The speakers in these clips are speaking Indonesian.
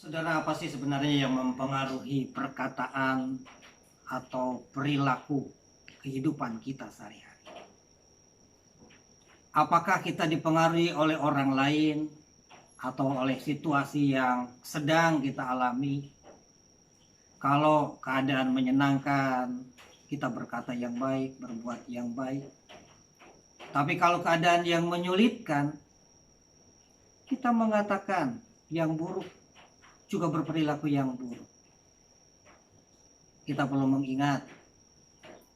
Saudara, apa sih sebenarnya yang mempengaruhi perkataan atau perilaku kehidupan kita sehari-hari? Apakah kita dipengaruhi oleh orang lain atau oleh situasi yang sedang kita alami? Kalau keadaan menyenangkan, kita berkata yang baik, berbuat yang baik. Tapi kalau keadaan yang menyulitkan, kita mengatakan yang buruk, juga berperilaku yang buruk. Kita perlu mengingat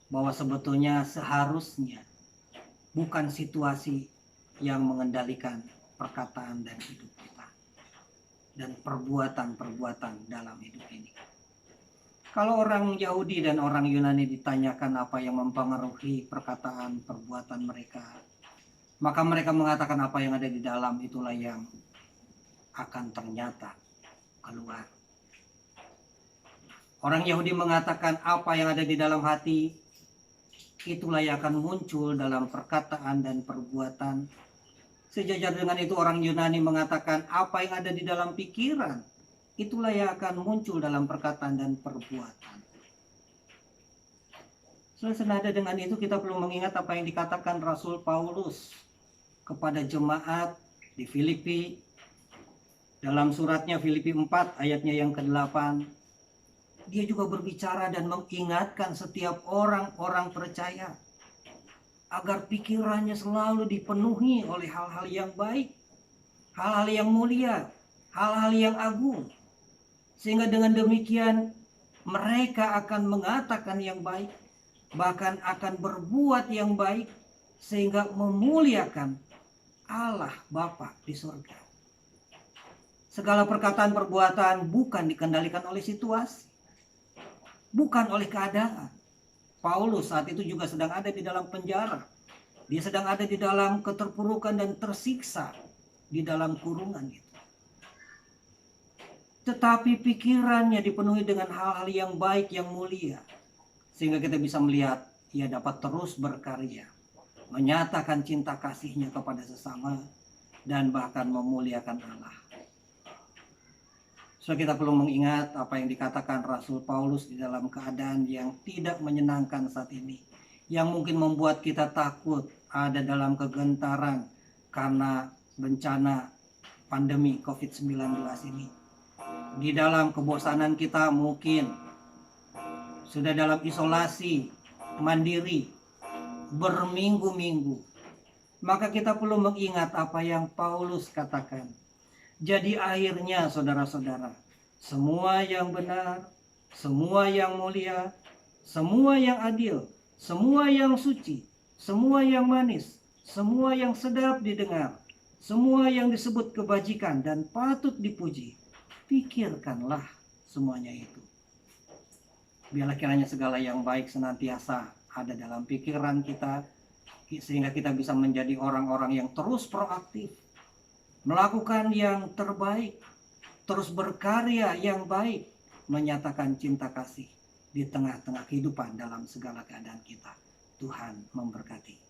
bahwa sebetulnya seharusnya bukan situasi yang mengendalikan perkataan dan hidup kita dan perbuatan-perbuatan dalam hidup ini. Kalau orang Yahudi dan orang Yunani ditanyakan apa yang mempengaruhi perkataan perbuatan mereka, maka mereka mengatakan apa yang ada di dalam itulah yang akan ternyata keluar. Orang Yahudi mengatakan apa yang ada di dalam hati itulah yang akan muncul dalam perkataan dan perbuatan. Sejajar dengan itu orang Yunani mengatakan apa yang ada di dalam pikiran itulah yang akan muncul dalam perkataan dan perbuatan. Senada dengan itu kita perlu mengingat apa yang dikatakan Rasul Paulus kepada jemaat di Filipi. Dalam suratnya Filipi 4 ayatnya yang ke-8, dia juga berbicara dan mengingatkan setiap orang-orang percaya agar pikirannya selalu dipenuhi oleh hal-hal yang baik, hal-hal yang mulia, hal-hal yang agung. Sehingga dengan demikian mereka akan mengatakan yang baik, bahkan akan berbuat yang baik, sehingga memuliakan Allah Bapa di surga. Segala perkataan perbuatan bukan dikendalikan oleh situasi, bukan oleh keadaan. Paulus saat itu juga sedang ada di dalam penjara. Dia sedang ada di dalam keterpurukan dan tersiksa di dalam kurungan itu. Tetapi pikirannya dipenuhi dengan hal-hal yang baik, yang mulia. Sehingga kita bisa melihat ia dapat terus berkarya, menyatakan cinta kasihnya kepada sesama, dan bahkan memuliakan Allah. So, kita perlu mengingat apa yang dikatakan Rasul Paulus di dalam keadaan yang tidak menyenangkan saat ini, yang mungkin membuat kita takut, ada dalam kegentaran karena bencana pandemi COVID-19 ini. Di dalam kebosanan kita mungkin sudah dalam isolasi mandiri berminggu-minggu. Maka kita perlu mengingat apa yang Paulus katakan. Jadi akhirnya saudara-saudara, semua yang benar, semua yang mulia, semua yang adil, semua yang suci, semua yang manis, semua yang sedap didengar, semua yang disebut kebajikan dan patut dipuji, pikirkanlah semuanya itu. Biarlah kiranya segala yang baik senantiasa ada dalam pikiran kita, sehingga kita bisa menjadi orang-orang yang terus proaktif, melakukan yang terbaik, terus berkarya yang baik, menyatakan cinta kasih di tengah-tengah kehidupan dalam segala keadaan kita. Tuhan memberkati.